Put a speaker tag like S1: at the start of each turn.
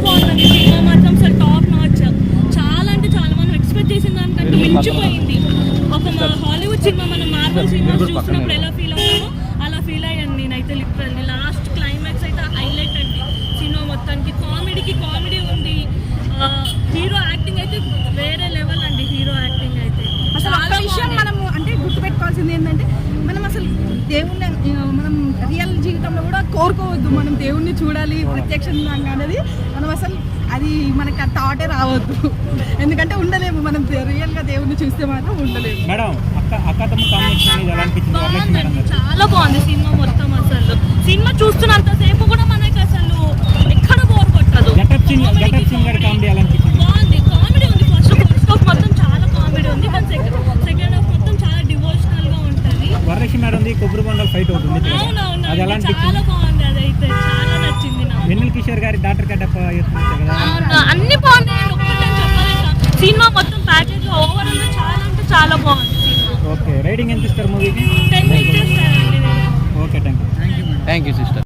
S1: బాగుందండి సినిమా మాత్రం అసలు టాప్ నాచ్. చాలా అంటే చాలా మనం ఎక్స్పెక్ట్ చేసిన దానికంటే మించిపోయింది. ఒక హాలీవుడ్ సినిమా మనం మార్వెల్ సినిమాస్ చూసినప్పుడు ఎలా ఫీల్ అవుతామో అలా ఫీల్ అయ్యాను నేనైతే. లిటరల్లీ లాస్ట్ క్లైమాక్స్ అయితే హైలైట్ అండి సినిమా మొత్తానికి. కామెడీ ఉంది. హీరో యాక్టింగ్ అయితే వేరే లెవెల్ అండి. హీరో యాక్టింగ్ అయితే
S2: అసలు ఒక విషయం మనము అంటే గుర్తుపెట్టుకోవాల్సింది ఏంటంటే మనం అసలు దేవుణ్ణి మనం రియల్ జీవితంలో కూడా కోరుకోవద్దు. మనం దేవుణ్ణి చూడాలి ప్రత్యక్షంగా అనేది మనం అసలు అది మనకి ఆ థాటే రావద్దు. ఎందుకంటే ఉండలేము మనం రియల్గా దేవుణ్ణి చూస్తే మాత్రం ఉండలేము.
S1: బాగుందండి, చాలా బాగుంది సినిమా మొత్తం. అసలు సినిమా చూస్తున్నంతసేపు కూడా మనకి అసలు ఎక్కడ బోర్ కొట్టదు. బాగుంది, కామెడీ ఉంది. ఫస్ట్ హాఫ్ మొత్తం చాలా కామెడీ ఉంది, కానీ సెకండ్ హాఫ్ మొత్తం చాలా డివోషనల్ గా ఉంటుంది. అవునవును, చాలా బాగుంది. అదైతే చాలా నచ్చింది నాకు.
S3: వెన్నెల కిషోర్ గారి డాక్టర్ కట్టప్ప
S1: అన్ని బాగున్నాయి. ఒక్కటని చెప్పలేక సినిమా మొత్తం ప్యాకేజ్ లో ఓవరాల్ చాలా అంటే చాలా బాగుంది సినిమా.
S3: ఓకే, రేటింగ్ ఎంత ఇస్తారు మూవీకి?
S1: 10 ఇచ్చేస్తానండి నేను.
S3: Okay, thank you sister.